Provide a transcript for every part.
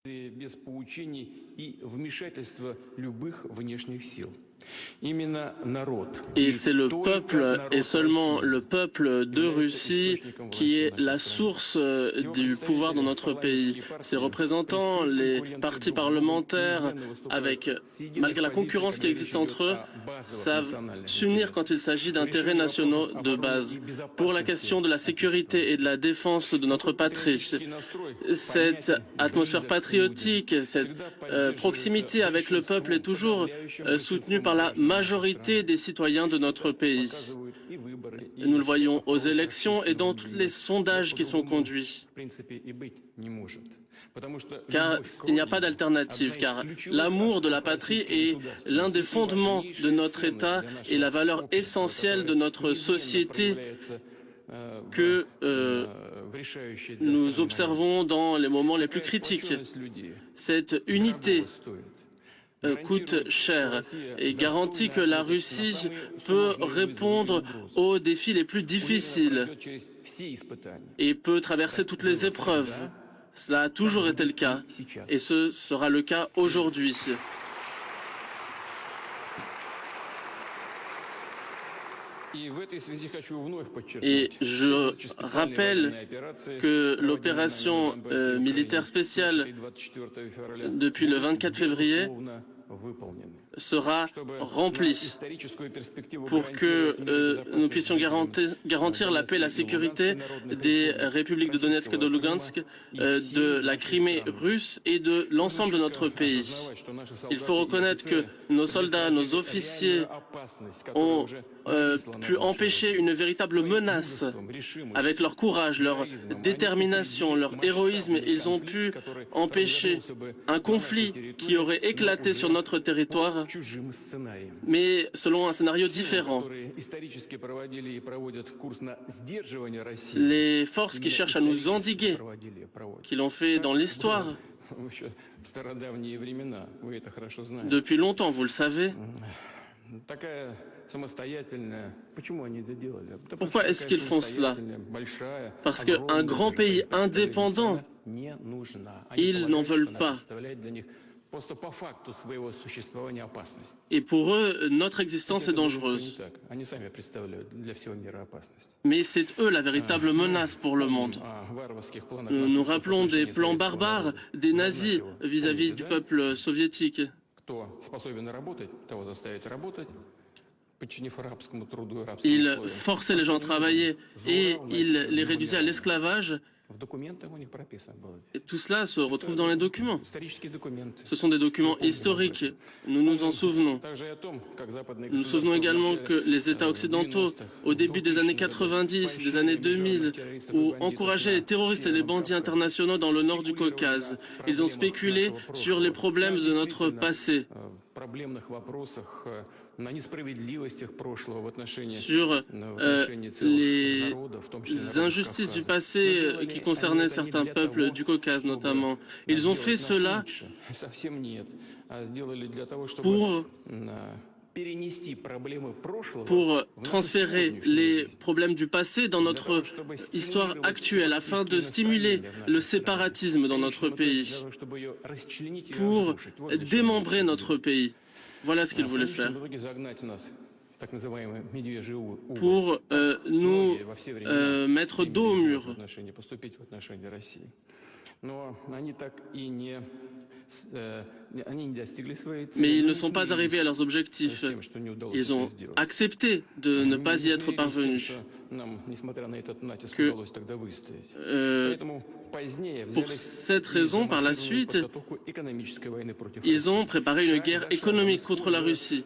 без поучений и вмешательства любых внешних сил. Et c'est le peuple, et seulement le peuple de Russie, qui est la source du pouvoir dans notre pays. Ses représentants, les partis parlementaires, malgré la concurrence qui existe entre eux, savent s'unir quand il s'agit d'intérêts nationaux de base. Pour la question de la sécurité et de la défense de notre patrie, cette atmosphère patriotique, cette proximité avec le peuple est toujours soutenue par la majorité des citoyens de notre pays. Nous le voyons aux élections et dans tous les sondages qui sont conduits. Car il n'y a pas d'alternative, car l'amour de la patrie est l'un des fondements de notre État et la valeur essentielle de notre société que nous observons dans les moments les plus critiques. Cette unité coûte cher et garantit que la Russie peut répondre aux défis les plus difficiles et peut traverser toutes les épreuves. Cela a toujours été le cas et ce sera le cas aujourd'hui. Et je rappelle que l'opération militaire spéciale depuis le 24 février sera remplie pour que nous puissions garantir la paix et la sécurité des républiques de Donetsk et de Lugansk, de la Crimée russe et de l'ensemble de notre pays. Il faut reconnaître que nos soldats, nos officiers ont pu empêcher une véritable menace. Avec leur courage, leur détermination, leur héroïsme, ils ont pu empêcher un conflit qui aurait éclaté sur notre territoire, mais selon un scénario différent. Les forces qui cherchent à nous endiguer, qui l'ont fait dans l'histoire, depuis longtemps, vous le savez. Pourquoi est-ce qu'ils font cela? Parce qu'un grand pays indépendant, ils n'en veulent pas. Et pour eux, notre existence est dangereuse. Mais c'est eux la véritable menace pour le monde. Nous nous rappelons des plans barbares des nazis vis-à-vis du peuple soviétique. Ils forçaient les gens à travailler et ils les réduisaient à l'esclavage. Et tout cela se retrouve dans les documents. Ce sont des documents historiques. Nous nous en souvenons. Nous nous souvenons également que les États occidentaux, au début des années 90, des années 2000, ont encouragé les terroristes et les bandits internationaux dans le nord du Caucase. Ils ont spéculé sur les problèmes de notre passé, sur les injustices du passé qui concernaient certains peuples du notamment. Ils ont fait cela pour transférer les problèmes du passé dans notre histoire actuelle, afin de stimuler le séparatisme dans notre pays, pour démembrer notre pays. Voilà ce qu'ils voulaient faire. Pour nous mettre dos au mur. Mais ils ne sont pas arrivés à leurs objectifs. Ils ont accepté de ne pas y être parvenus. Pour cette raison, par la suite, ils ont préparé une guerre économique contre la Russie,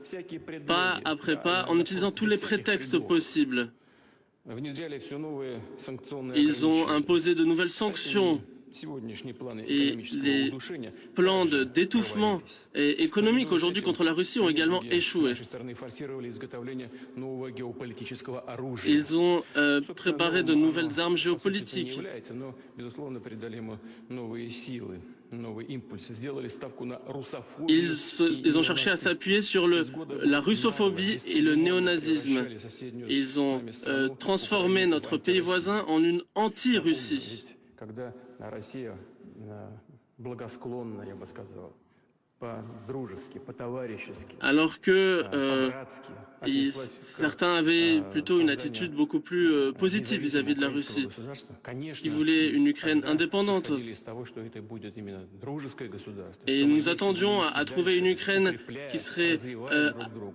pas après pas, en utilisant tous les prétextes possibles. Ils ont imposé de nouvelles sanctions. Et les plans d'étouffement économique aujourd'hui contre la Russie ont également échoué. Ils ont préparé de nouvelles armes géopolitiques. Ils ont cherché à s'appuyer sur la russophobie et le néonazisme. Ils ont transformé notre pays voisin en une anti-Russie. благосклонно, я бы сказал, по-дружески, по-товарищески, Alors que по-братски certains avaient plutôt une attitude beaucoup plus positive vis-à-vis de la Russie. Ils voulaient une Ukraine indépendante. Et nous attendions à trouver une Ukraine qui serait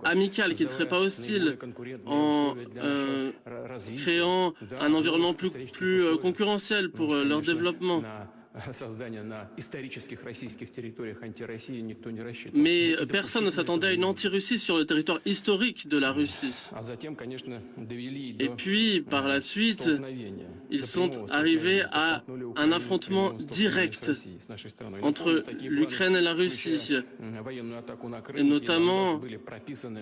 amicale, qui ne serait pas hostile, en créant un environnement plus concurrentiel pour leur développement. Mais personne ne s'attendait à une anti-Russie sur le territoire historique de la Russie. Et puis, par la suite, ils sont arrivés à un affrontement direct entre l'Ukraine et la Russie. Et notamment,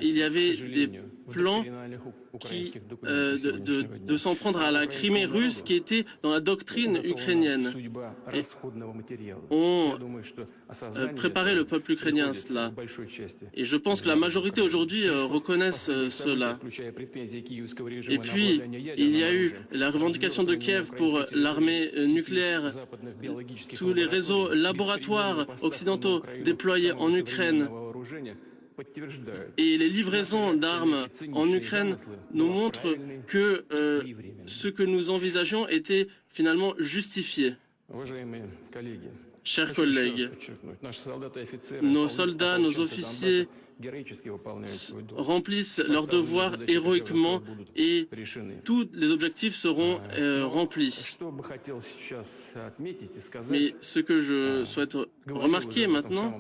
il y avait des plans de s'en prendre à la Crimée russe qui était dans la doctrine ukrainienne. Et ont préparé le peuple ukrainien à cela. Et je pense que la majorité aujourd'hui reconnaissent cela. Et puis, il y a eu la revendication de Kiev pour l'armée nucléaire, tous les réseaux laboratoires occidentaux déployés en Ukraine. Et les livraisons d'armes en Ukraine nous montrent que ce que nous envisagions était finalement justifié. Chers collègues, nos soldats, nos officiers remplissent leurs devoirs héroïquement et tous les objectifs seront remplis. Mais ce que je souhaite remarquer maintenant,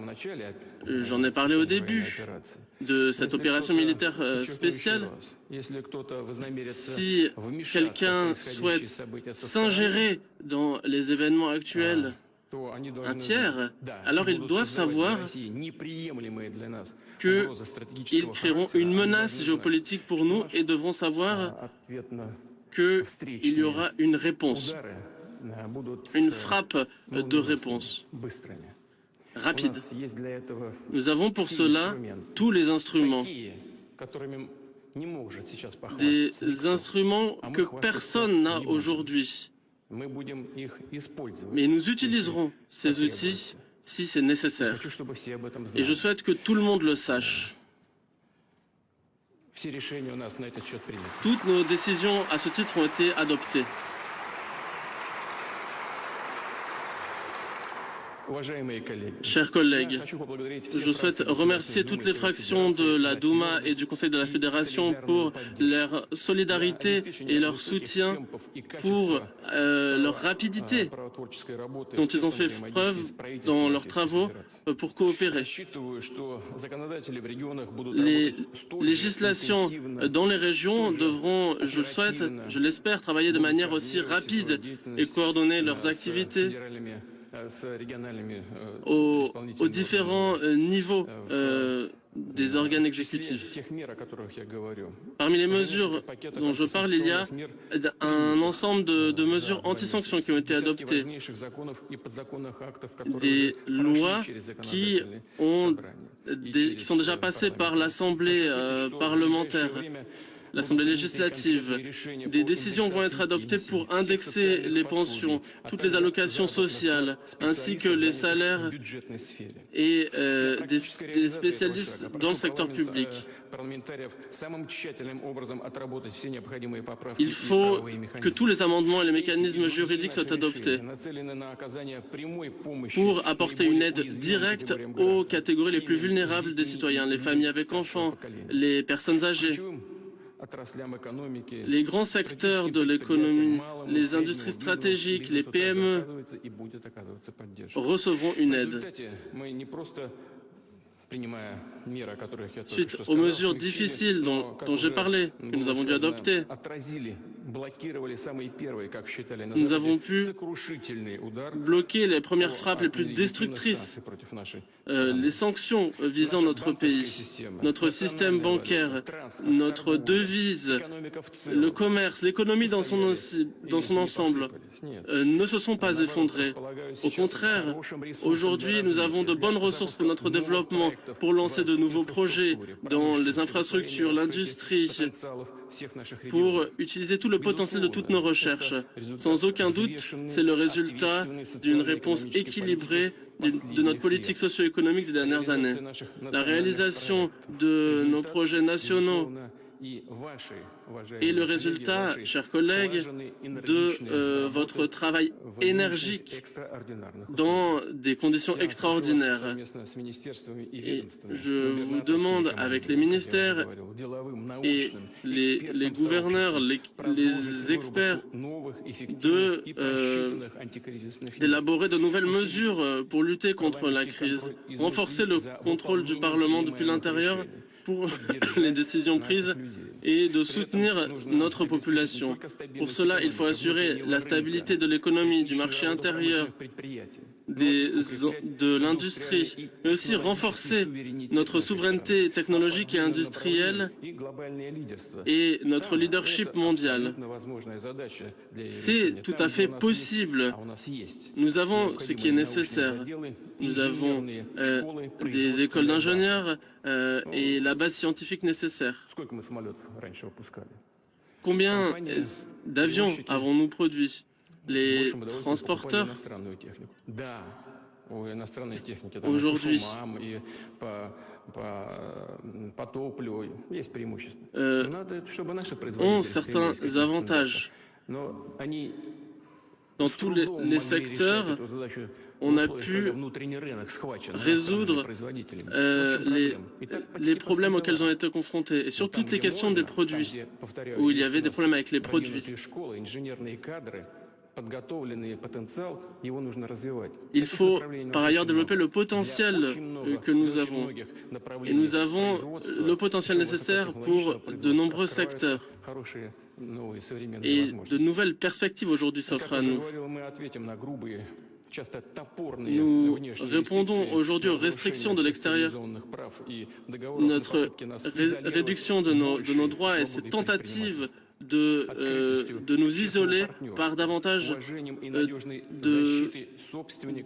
j'en ai parlé au début de cette opération militaire spéciale, si quelqu'un souhaite s'ingérer dans les événements actuels, un tiers, alors ils doivent savoir qu'ils créeront une menace géopolitique pour nous et devront savoir qu'il y aura une réponse, une frappe de réponse rapide. Nous avons pour cela tous les instruments, des instruments que personne n'a aujourd'hui. Mais nous utiliserons ces outils si c'est nécessaire. Et je souhaite que tout le monde le sache. Toutes nos décisions à ce titre ont été adoptées. Chers collègues, je souhaite remercier toutes les fractions de la Douma et du Conseil de la Fédération pour leur solidarité et leur soutien, pour leur rapidité dont ils ont fait preuve dans leurs travaux pour coopérer. Les législations dans les régions devront, je l'espère, travailler de manière aussi rapide et coordonner leurs activités aux différents niveaux des organes exécutifs. Parmi les mesures dont je parle, il y a un ensemble de mesures anti-sanctions qui ont été adoptées, des lois qui sont déjà passées par l'Assemblée parlementaire, l'Assemblée législative. Des décisions vont être adoptées pour indexer les pensions, toutes les allocations sociales, ainsi que les salaires et des spécialistes dans le secteur public. Il faut que tous les amendements et les mécanismes juridiques soient adoptés pour apporter une aide directe aux catégories les plus vulnérables des citoyens, les familles avec enfants, les personnes âgées. Les grands secteurs de l'économie, les industries stratégiques, les PME recevront une aide. Suite aux mesures difficiles dont j'ai parlé, que nous avons dû adopter, nous avons pu bloquer les premières frappes les plus destructrices, les sanctions visant notre pays, notre système bancaire, notre devise, le commerce, l'économie dans son ensemble ne se sont pas effondrés. Au contraire, aujourd'hui, nous avons de bonnes ressources pour notre développement, pour lancer de nouveaux projets dans les infrastructures, l'industrie, pour utiliser tout le potentiel de toutes nos recherches. Sans aucun doute, c'est le résultat d'une réponse équilibrée de notre politique socio-économique des dernières années. La réalisation de nos projets nationaux est le résultat, chers collègues, de votre travail énergique dans des conditions extraordinaires. Et je vous demande, avec les ministères et les gouverneurs, les experts, d'élaborer de nouvelles mesures pour lutter contre la crise, renforcer le contrôle du Parlement depuis l'intérieur pour les décisions prises et de soutenir notre population. Pour cela, il faut assurer la stabilité de l'économie, du marché intérieur, de l'industrie, mais aussi renforcer notre souveraineté technologique et industrielle et notre leadership mondial. C'est tout à fait possible. Nous avons ce qui est nécessaire. Nous avons des écoles d'ingénieurs et la base scientifique nécessaire. Combien d'avions avons-nous produit? Les transporteurs aujourd'hui ont certains avantages. Dans tous les secteurs, on a pu résoudre les problèmes auxquels ont été confrontés, et sur toutes les questions des produits, où il y avait des problèmes avec les produits. Il faut par ailleurs développer le potentiel que nous avons. Et nous avons le potentiel nécessaire pour de nombreux secteurs. Et de nouvelles perspectives aujourd'hui s'offrent à nous. Nous répondons aujourd'hui aux restrictions de l'extérieur. Notre réduction de nos droits et cette tentative de nous isoler par davantage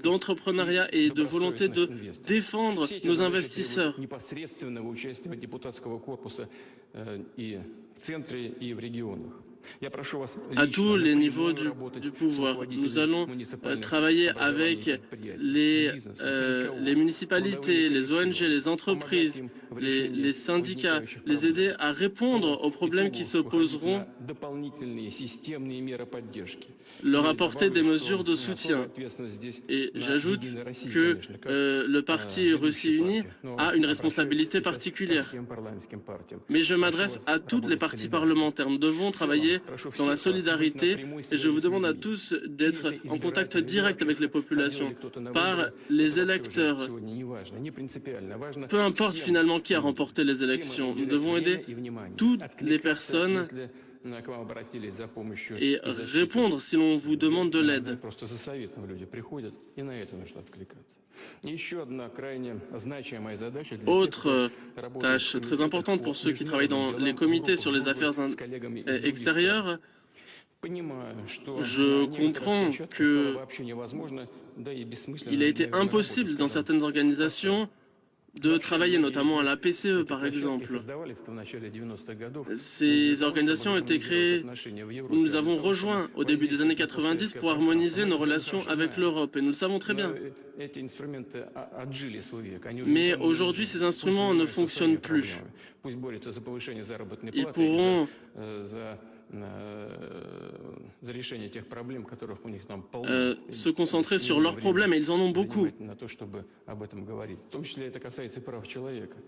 d'entrepreneuriat et de volonté de défendre nos investisseurs. À tous les niveaux du pouvoir. Nous allons travailler avec les municipalités, les ONG, les entreprises, les syndicats, les aider à répondre aux problèmes qui se poseront, leur apporter des mesures de soutien. Et j'ajoute que le parti Russie Unie a une responsabilité particulière. Mais je m'adresse à toutes les partis parlementaires. Nous devons travailler dans la solidarité et je vous demande à tous d'être en contact direct avec les populations, par les électeurs. Peu importe finalement qui a remporté les élections, nous devons aider toutes les personnes et répondre si l'on vous demande de l'aide. Autre tâche très importante pour ceux qui travaillent dans les comités sur les affaires extérieures, je comprends qu'il a été impossible dans certaines organisations de travailler, notamment à la PCE par exemple. Ces organisations ont été créées, nous avons rejoint au début des années 90 pour harmoniser nos relations avec l'Europe, et nous le savons très bien. Mais aujourd'hui, ces instruments ne fonctionnent plus. Ils pourront se concentrer sur leurs problèmes, et ils en ont beaucoup.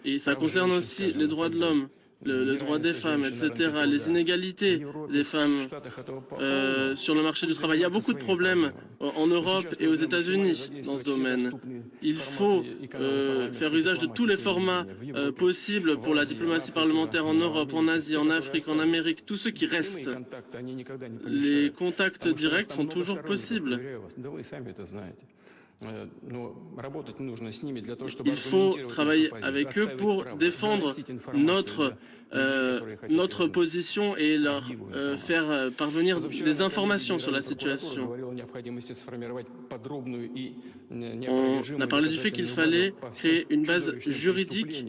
Et ça concerne aussi les droits de l'homme, le droit des femmes, etc., les inégalités des femmes sur le marché du travail. Il y a beaucoup de problèmes en Europe et aux États-Unis dans ce domaine. Il faut faire usage de tous les formats possibles pour la diplomatie parlementaire en Europe, en Asie, en Afrique, en Amérique, tous ceux qui restent. Les contacts directs sont toujours possibles. Il faut travailler avec eux pour défendre notre position et leur faire parvenir des informations sur la situation. On a parlé du fait qu'il fallait créer une base juridique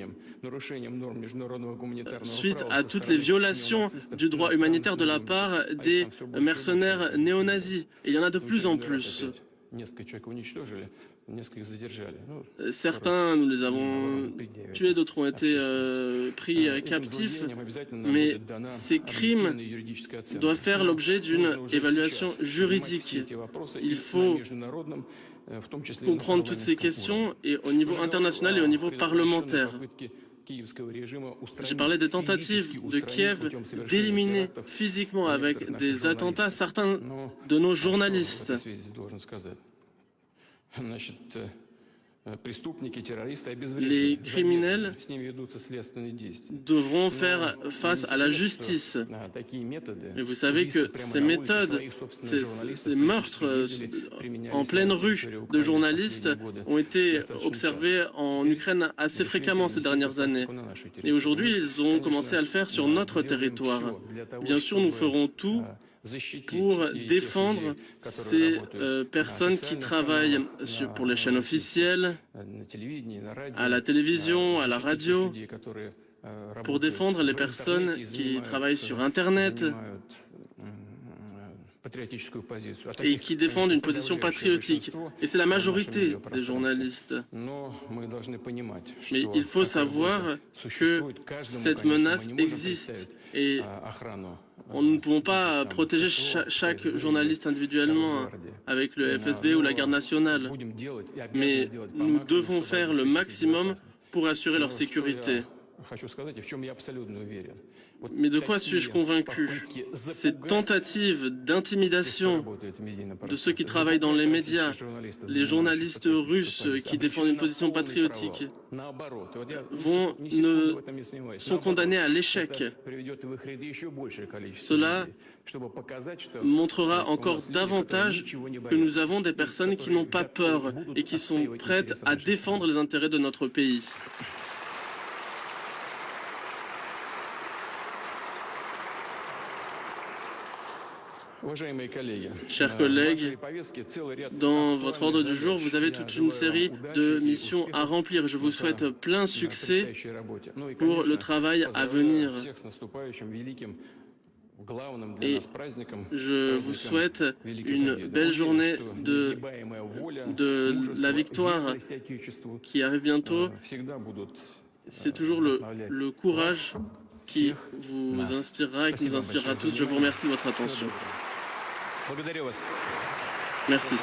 suite à toutes les violations du droit humanitaire de la part des mercenaires néo-nazis. Et il y en a de plus en plus. Certains, nous les avons tués, d'autres ont été pris captifs, mais ces crimes doivent faire l'objet d'une évaluation juridique. Il faut comprendre toutes ces questions et au niveau international et au niveau parlementaire. J'ai parlé des tentatives de Kiev d'éliminer physiquement avec des attentats certains de nos journalistes. Les criminels devront faire face à la justice. Et vous savez que ces méthodes, ces meurtres en pleine rue de journalistes ont été observés en Ukraine assez fréquemment ces dernières années. Et aujourd'hui, ils ont commencé à le faire sur notre territoire. Bien sûr, nous ferons tout pour défendre ces personnes qui travaillent pour les chaînes officielles, à la télévision, à la radio, pour défendre les personnes qui travaillent sur Internet et qui défendent une position patriotique. Et c'est la majorité des journalistes. Mais il faut savoir que cette menace existe et nous ne pouvons pas protéger chaque journaliste individuellement avec le FSB ou la garde nationale. Mais nous devons faire le maximum pour assurer leur sécurité. Mais de quoi suis-je convaincu? Ces tentatives d'intimidation de ceux qui travaillent dans les médias, les journalistes russes qui défendent une position patriotique, sont condamnés à l'échec. Cela montrera encore davantage que nous avons des personnes qui n'ont pas peur et qui sont prêtes à défendre les intérêts de notre pays. Chers collègues, dans votre ordre du jour, vous avez toute une série de missions à remplir. Je vous souhaite plein succès pour le travail à venir. Et je vous souhaite une belle journée de la victoire qui arrive bientôt. C'est toujours le courage qui vous inspirera et qui nous inspirera tous. Je vous remercie de votre attention. Merci.